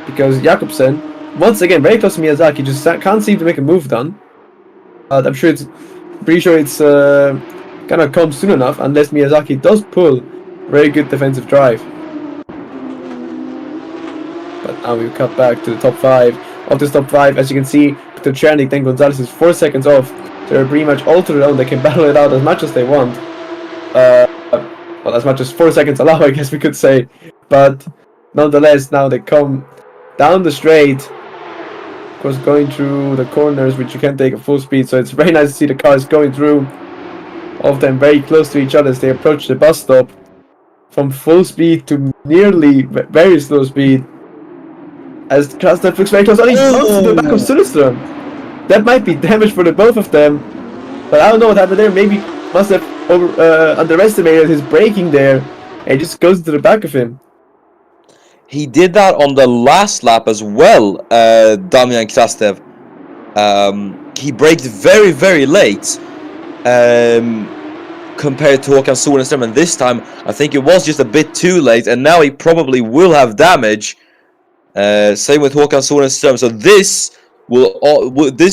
because Jakobsen, once again, very close to Miyazaki, just can't seem to make a move done. I'm sure pretty sure it's gonna come soon enough, unless Miyazaki does pull very good defensive drive. But now we cut back to the top 5. Of this top 5, as you can see, Peter Černik, then Gonzalez is 4 seconds off. They're pretty much all to their own. They can battle it out as much as they want. Well, as much as 4 seconds allow, I guess we could say. But nonetheless, now they come down the straight. Of course, going through the corners, which you can't take at full speed. So it's very nice to see the cars going through. All of them very close to each other as they approach the bus stop. From full speed to nearly very slow speed. As Krasnov looks very close. Oh, he comes to the back of Sorenström. That might be damage for the both of them. But I don't know what happened there. Maybe must have underestimated his braking there. And just goes into the back of him. He did that on the last lap as well, Damian Krastev. He braked very, very late compared to Håkan Sorenström, and this time I think it was just a bit too late, and now he probably will have damage. Same with Håkan Sorenström. So this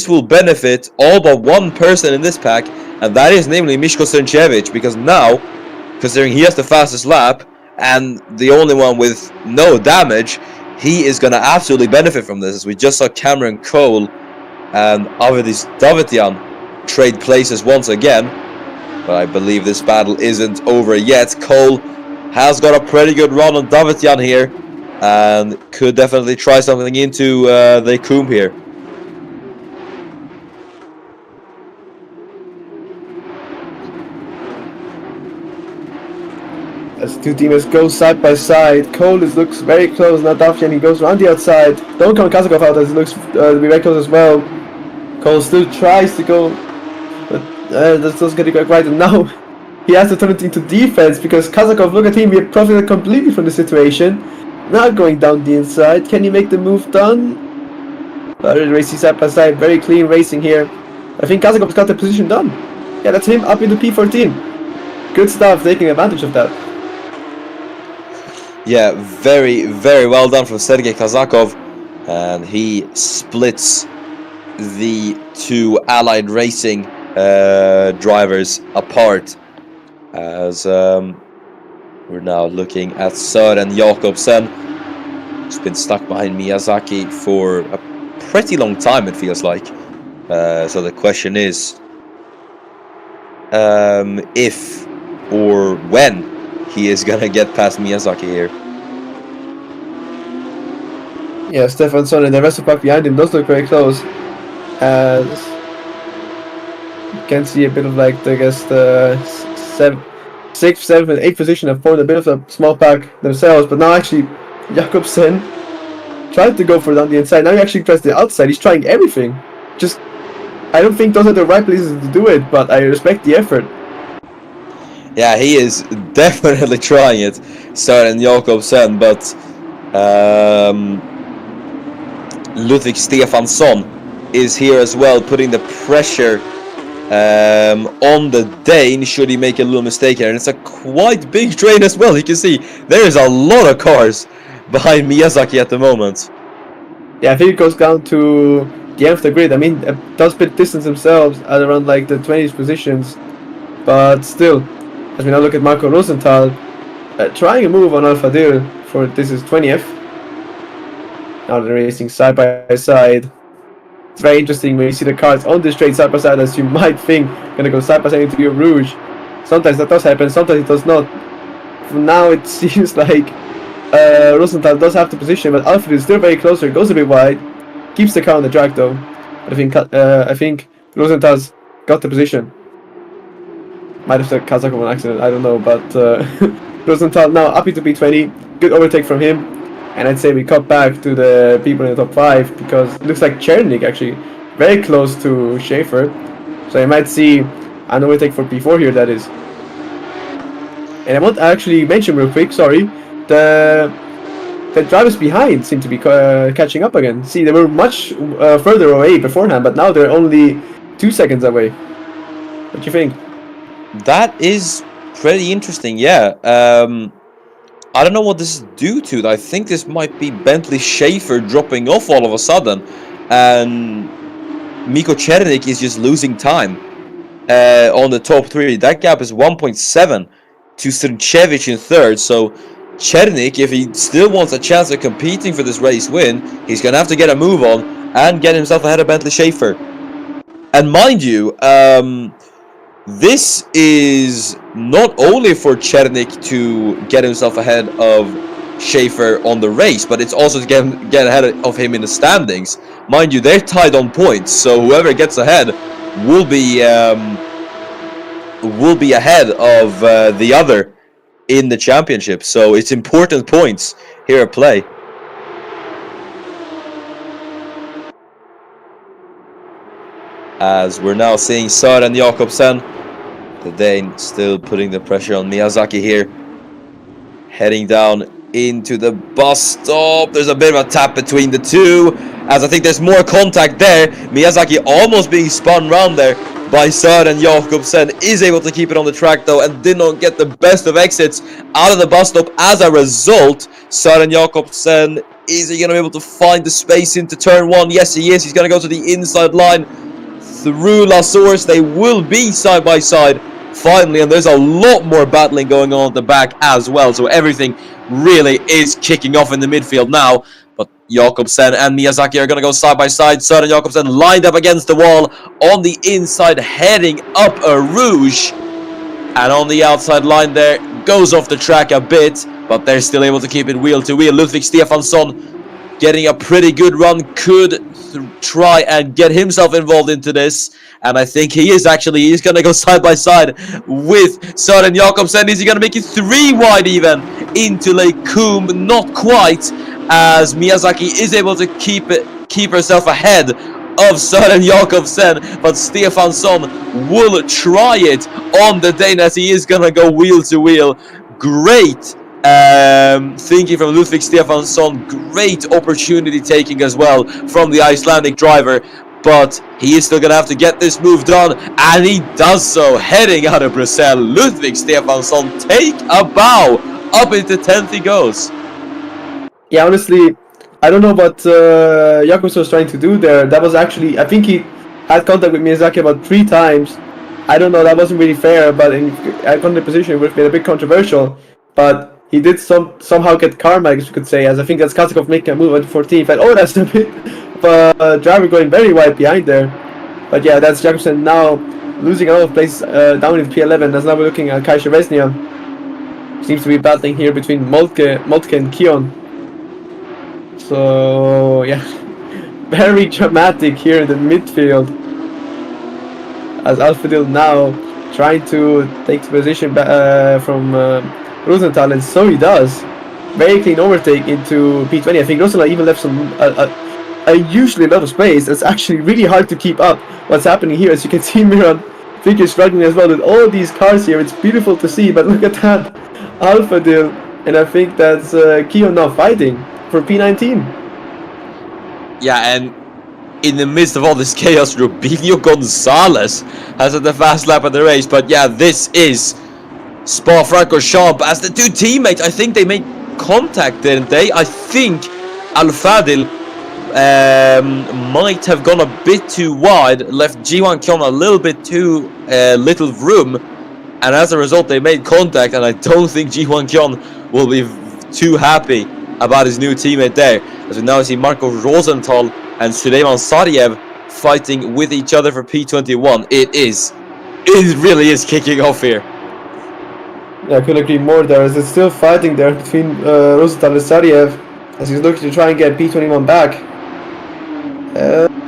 will benefit all but one person in this pack, and that is namely Miško Srnčević, because now, considering he has the fastest lap and the only one with no damage, he is going to absolutely benefit from this. As we just saw Cameron Cole and Avedis Davitian trade places once again. But I believe this battle isn't over yet. Cole has got a pretty good run on Davityan here, and could definitely try something into the Coombe here. As two teamers go side by side, Cole looks very close, now Davityan, he goes around the outside. Don't count Kazakov out, as it looks to be very close as well. Cole still tries to go, but that's not getting quite right, and now he has to turn it into defense, because Kazakov, look at him, he profited completely from the situation. Now going down the inside, can he make the move done? Racing side by side, very clean racing here. I think Kazakov's got the position done. Yeah, that's him up into P14. Good stuff, taking advantage of that. Yeah, very, very well done from Sergei Kazakov, and he splits the two Allied Racing drivers apart, as we're now looking at Søren Jakobsen, who's been stuck behind Miyazaki for a pretty long time, it feels like. So the question is if or when he is gonna get past Miyazaki here. Yeah, Stefan Son and the rest of the pack behind him does look very close. As you can see a bit of like, I guess, the 6th, 7th, and 8th position have formed a bit of a small pack themselves, but now actually Jakobsen tried to go for it on the inside. Now he actually tries the outside. He's trying everything. Just, I don't think those are the right places to do it, but I respect the effort. Yeah, he is definitely trying it, Søren Jakobsen, but Ludwig Stefansson is here as well, putting the pressure on the Dane should he make a little mistake here. And it's a quite big train as well. You can see there is a lot of cars behind Miyazaki at the moment. Yeah, I think it goes down to the end of the grid. I mean, it does bit distance themselves at around like the 20th positions, but still, as we now look at Marco Rosenthal trying a move on Alfa Dir for this is 20th. Now they're racing side by side. It's very interesting when you see the cars on the straight side by side, as you might think gonna go side by side into your Rouge. Sometimes that does happen, sometimes it does not. For now it seems like Rosenthal does have the position, but Alfred is still very close, so goes a bit wide. Keeps the car on the track though. But I think Rosenthal's got the position. Might have said Kazakov on accident, I don't know, but Rosenthal now up into P20. Good overtake from him. And I'd say we cut back to the people in the top 5, because it looks like Chernik actually very close to Schaefer. So I might see an overtake for P4 here, that is. And I want to actually mention real quick, sorry, the drivers behind seem to be catching up again. See, they were much further away beforehand, but now they're only 2 seconds away. What do you think? That is pretty interesting, yeah. I don't know what this is due to. I think this might be Bentley Schaefer dropping off all of a sudden, and Miko Chernik is just losing time on the top 3. That gap is 1.7 to Struncevic in 3rd, so Chernik, if he still wants a chance of competing for this race win, he's going to have to get a move on and get himself ahead of Bentley Schaefer. And mind you, this is not only for Chernik to get himself ahead of Schaefer on the race, but it's also to get ahead of him in the standings. Mind you, they're tied on points, so whoever gets ahead will be ahead of the other in the championship. So it's important points here at play. As we're now seeing Søren Jakobsen, the Dane, still putting the pressure on Miyazaki here. Heading down into the bus stop. There's a bit of a tap between the two, as I think there's more contact there. Miyazaki almost being spun round there by Søren Jakobsen. Is able to keep it on the track though, and did not get the best of exits out of the bus stop. As a result, Søren Jakobsen, is he going to be able to find the space into turn 1? Yes, he is. He's going to go to the inside line through La Source. They will be side by side finally, and there's a lot more battling going on at the back as well, so everything really is kicking off in the midfield now. But Jakobsen and Miyazaki are going to go side by side. Søren Jakobsen lined up against the wall on the inside, heading up a Rouge. And on the outside line there, goes off the track a bit, but they're still able to keep it wheel to wheel. Ludwig Stefansson getting a pretty good run, could try and get himself involved into this, and I think he is actually. He's gonna go side by side with Søren Jakobsen. Is he gonna make it 3 wide even into Lake Coombe? Not quite, as Miyazaki is able to keep herself ahead of Søren Jakobsen, but Stefansson will try it on the Dane as he is gonna go wheel to wheel. Great thinking from Ludwig Stefansson, great opportunity taking as well from the Icelandic driver, but he is still gonna have to get this move done, and he does so, heading out of Brussels. Ludwig Stefansson take a bow, up into 10th he goes. Yeah, honestly, I don't know what Jakobsen was trying to do there. That was actually, I think he had contact with Miyazaki about 3 times. I don't know, that wasn't really fair, but in contact position it would have been a bit controversial, but he did somehow get karma, I guess you could say, as I think that's Kazakov making a move at 14th, and oh, that's a bit of a driver going very wide behind there. But yeah, that's Jakobsen now losing a lot of place down in P11, as now we're looking at Kai Szczesnia. Seems to be battling here between Moltke and Kion. So yeah, very dramatic here in the midfield, as Alfredil now trying to take the position from Rosenthal, and so he does. Very clean overtake into P20. I think Rosenthal even left a usually lot of space. It's actually really hard to keep up what's happening here. As you can see, Miran Fink is struggling as well with all these cars here. It's beautiful to see, but look at that, Alfredil, and I think that's Kion now fighting for P19. Yeah, and in the midst of all this chaos, Rubinho Gonzalez has had the fast lap of the race. But yeah, this is Spa-Francorchamps, as the 2 teammates, I think they made contact, didn't they? I think Al-Fadil might have gone a bit too wide, left Ji-Hwan Kion a little bit too little room, and as a result they made contact, and I don't think Ji-Hwan Kion will be too happy about his new teammate there, as we now see Marco Rosenthal and Süleyman Sarıyev fighting with each other for P21. It really is kicking off here. Yeah, I couldn't agree more there, as it's still fighting there between Rosenthal and Sarıyev, as he's looking to try and get P21 back.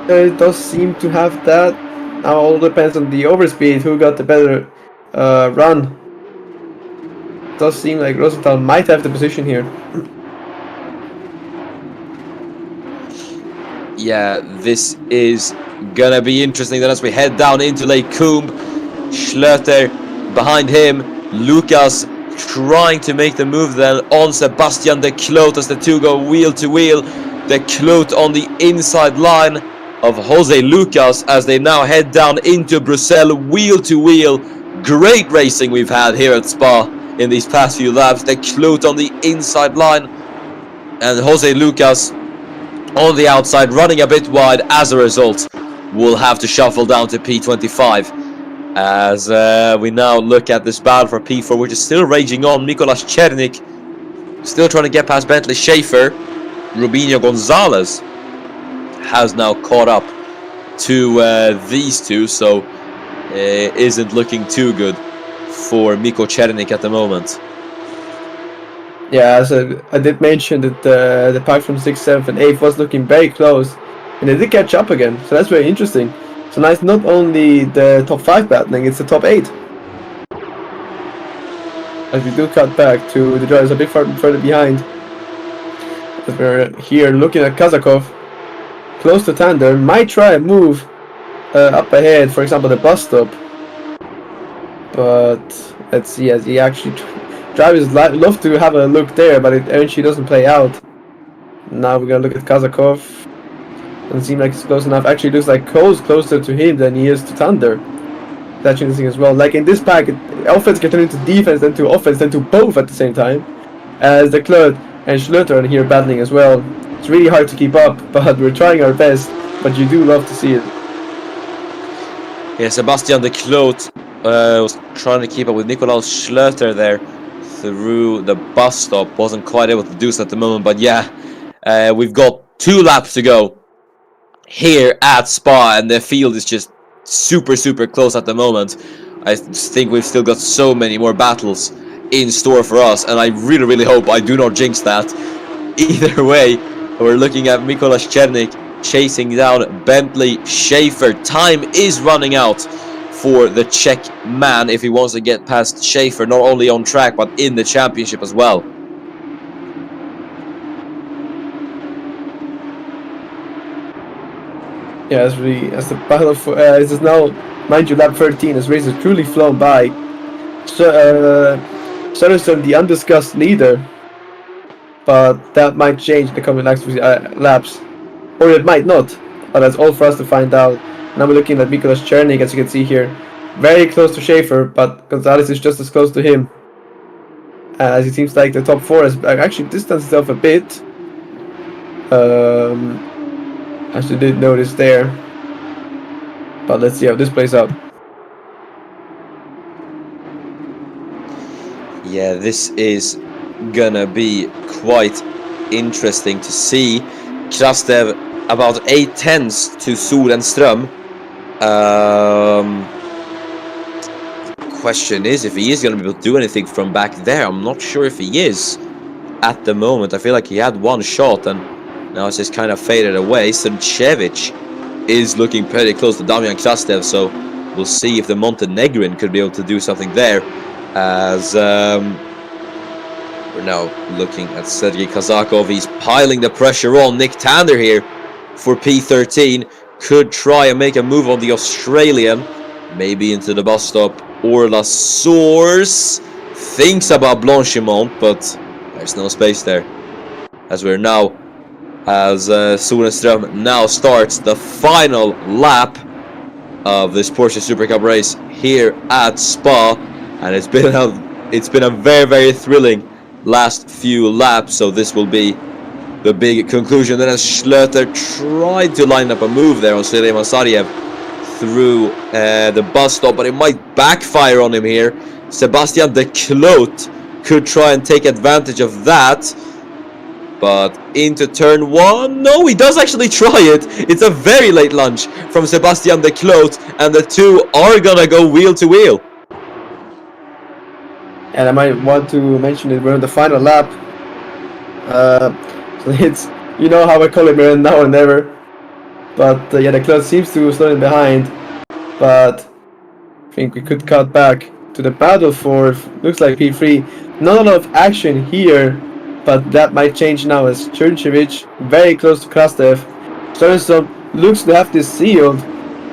It does seem to have that. Now all depends on the overspeed, who got the better run. It does seem like Rosenthal might have the position here. Yeah, this is gonna be interesting then as we head down into Lake Coombe. Schlöter behind him, Lucas trying to make the move then on Sebastian De Clote as the 2 go wheel to wheel. De Clote on the inside line of Jose Lucas as they now head down into Brussels wheel to wheel. Great racing we've had here at Spa in these past few laps. De Clote on the inside line and Jose Lucas on the outside, running a bit wide. As a result, we'll have to shuffle down to P25 as we now look at this battle for P4, which is still raging on. Mikolas Černík still trying to get past Bentley Schaefer. Rubinho Gonzalez has now caught up to these two, so isn't looking too good for Mikko Černík at the moment. Yeah, as I did mention that the pack from 6th, 7th and 8th was looking very close, and they did catch up again, so that's very interesting. So now it's not only the top 5 battling, it's the top 8. As we do cut back to the drivers a bit further behind. As we're here looking at Kazakov, close to Tander, might try a move up ahead, for example the bus stop. But let's see, as he actually... Drivers love to have a look there, but it eventually doesn't play out. Now we're gonna look at Kazakov. Doesn't seem like it's close enough. Actually looks like Cole's closer to him than he is to Thunder. That's interesting as well. Like in this pack, offense can turn into defense, then to offense, then to both at the same time. As De Clote and Schlöter are here battling as well. It's really hard to keep up, but we're trying our best. But you do love to see it. Yeah, Sebastian De Clote was trying to keep up with Nikolaus Schlöter there through the bus stop. Wasn't quite able to do so at the moment, but yeah, we've got 2 laps to go here at Spa, and the field is just super close at the moment. I think we've still got so many more battles in store for us, and I really hope I do not jinx that. Either way, we're looking at Mikolas Chernik chasing down Bentley Schaefer. Time is running out for the Czech man if he wants to get past Schaefer, not only on track but in the championship as well. Yeah, as the battle for this is now, mind you, lap 13. This race has truly flown by. So, Söderström, the undiscussed leader, but that might change in the coming laps, or it might not. But that's all for us to find out. Now we're looking at Mikolas Chernik, as you can see here, very close to Schaefer, but Gonzalez is just as close to him. As it seems like the top four has actually distanced itself a bit. As you did notice there. But let's see how this plays out. Yeah, this is gonna be quite interesting to see. Krastev about 8 tenths to Sorenström. Question is if he is gonna be able to do anything from back there. I'm not sure if he is at the moment. I feel like he had one shot and now it's just kind of faded away. Srnčević is looking pretty close to Damian Krastev, so we'll see if the Montenegrin could be able to do something there. As we're now looking at Sergei Kazakov. He's piling the pressure on. Nick Tander here for P13 could try and make a move on the Australian, maybe into the bus stop. Orla Source thinks about Blanchimont, but there's no space there. As Sorenström now starts the final lap of this Porsche Supercup race here at Spa, and it's been a very thrilling last few laps. So this will be the big conclusion. Then as Schlöter tried to line up a move there on Sergei Masariev through the bus stop, but it might backfire on him here. Sebastian De Cloot could try and take advantage of that. But into turn one, no, he does actually try it. It's a very late lunge from Sebastian De Cloot, and the two are gonna go wheel to wheel. And I might want to mention that we're on the final lap. So it's, you know how I call it, we're now or never. But yeah, De Cloot seems to slow him behind. But I think we could cut back to the battle for, looks like P3. Not a lot of action here. But that might change now as Srnčević very close to Krastev. Söderström looks to have this sealed,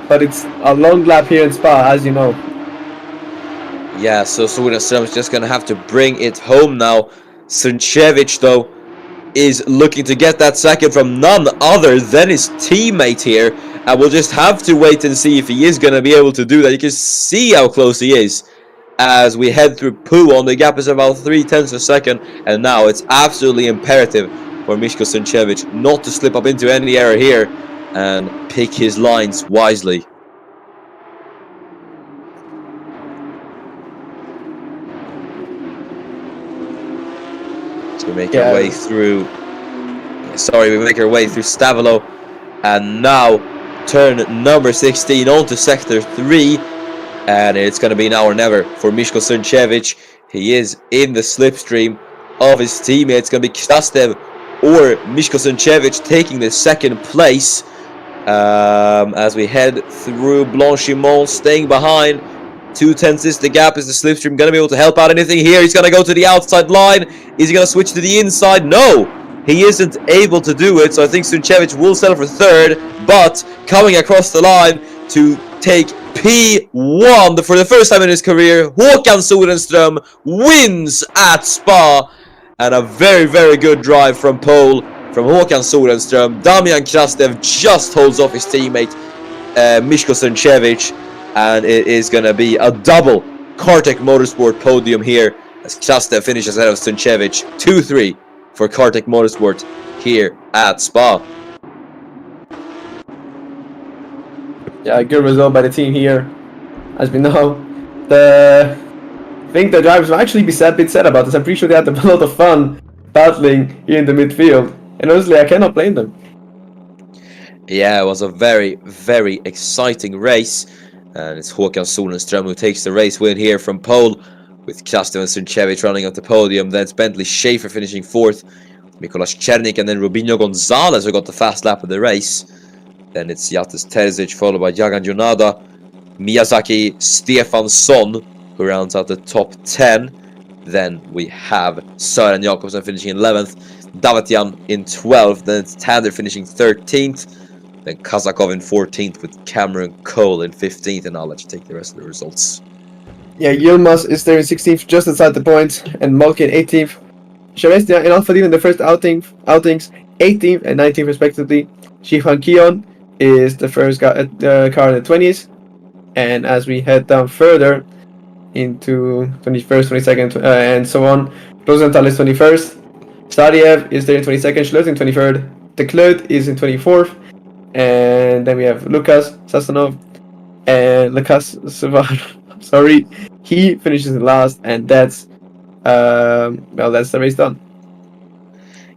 but it's a long lap here in Spa, as you know. Yeah, so Sorenström is just gonna have to bring it home now. Srnčević, though, is looking to get that second from none other than his teammate here, and we'll just have to wait and see if he is gonna be able to do that. You can see how close he is as we head through Puon. The gap is about 0.3 a second, and now it's absolutely imperative for Miško Srnčević not to slip up into any error here and pick his lines wisely. So we make our way through. We make our way through Stavolo, and now turn number 16 onto sector 3. And it's going to be now or never for Miško Srnčević. He is in the slipstream of his teammate. It's going to be Krastev or Miško Srnčević taking the second place. As we head through Blanchimont, staying behind. 0.2 is the gap. Is the slipstream going to be able to help out anything here? He's going to go to the outside line. Is he going to switch to the inside? No, he isn't able to do it. So I think Srnčević will settle for third. But coming across the line to take P1 for the first time in his career, Håkan Sorenström wins at Spa, and a very good drive from pole from Håkan Sorenström. Damian Krastev just holds off his teammate Miško Srnčević, and it is going to be a double Kartek Motorsport podium here as Krastev finishes ahead of Srnčević. 2-3 for Kartek Motorsport here at Spa. Yeah, good result by the team here. As we know, I think the drivers will actually be a bit sad about this. I'm pretty sure they had a lot of fun battling here in the midfield. And honestly, I cannot blame them. Yeah, it was a very exciting race. And it's Håkan Solenström who takes the race win here from pole, with Krastev and Suncevic running up the podium. Then it's Bentley Schaefer finishing fourth, Mikolas Czernik, and then Rubinho Gonzalez who got the fast lap of the race. Then it's Yatis Terzic, followed by Jagan Jonada, Miyazaki Stefansson, who rounds out the top 10. Then we have Søren Jakobsen finishing in 11th, Davetian in 12th, then it's Tander finishing 13th, then Kazakov in 14th with Cameron Cole in 15th, and I'll let you take the rest of the results. Yeah, Yilmaz is there in 16th, just outside the points, and Malkin 18th. Shamestia and Alpha in the first outings, 18th and 19th respectively. Shifan Kion is the first car in the 20s, and as we head down further into 21st, 22nd, and so on, Rosenthal is 21st. Stadiev is there in 22nd, Schlött in 23rd, De Klut is in 24th, and then we have Lukas Sasanov and Lukas Savar. Sorry, he finishes in last, and that's that's the race done.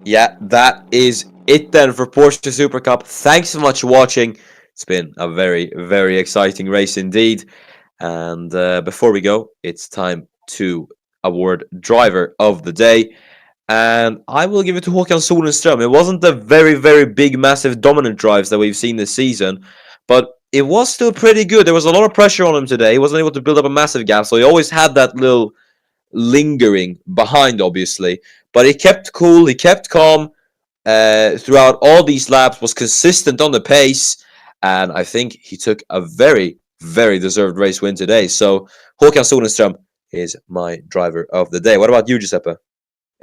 Yeah, that is it then for Porsche Super Cup. Thanks so much for watching. It's been a very, very exciting race indeed. And before we go, it's time to award Driver of the Day. And I will give it to Håkan Solenström. It wasn't the very, very big, massive, dominant drives that we've seen this season, but it was still pretty good. There was a lot of pressure on him today. He wasn't able to build up a massive gap, so he always had that little lingering behind, obviously. But he kept cool, he kept calm throughout all these laps, was consistent on the pace, and I think he took a very, very deserved race win today. So Håkan Solenström is my driver of the day. What about you, Giuseppe?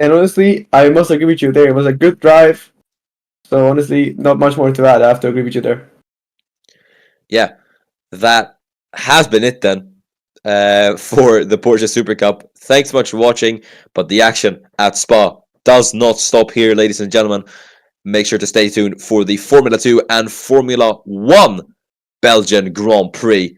And honestly, I must agree with you there. It was a good drive. So honestly, not much more to add. I have to agree with you there. Yeah, that has been it then for the Porsche Super Cup. Thanks so much for watching, but the action at Spa does not stop here, ladies and gentlemen. Make sure to stay tuned for the Formula 2 and Formula 1 Belgian Grand Prix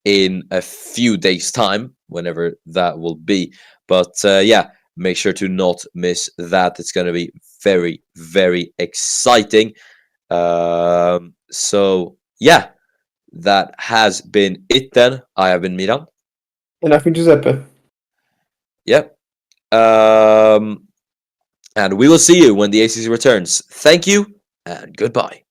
in a few days' time, whenever that will be. But yeah, make sure to not miss that. It's going to be very, very exciting. So yeah, that has been it then. I have been Miran. And I've been Giuseppe. Yep. And we will see you when the ACC returns. Thank you and goodbye.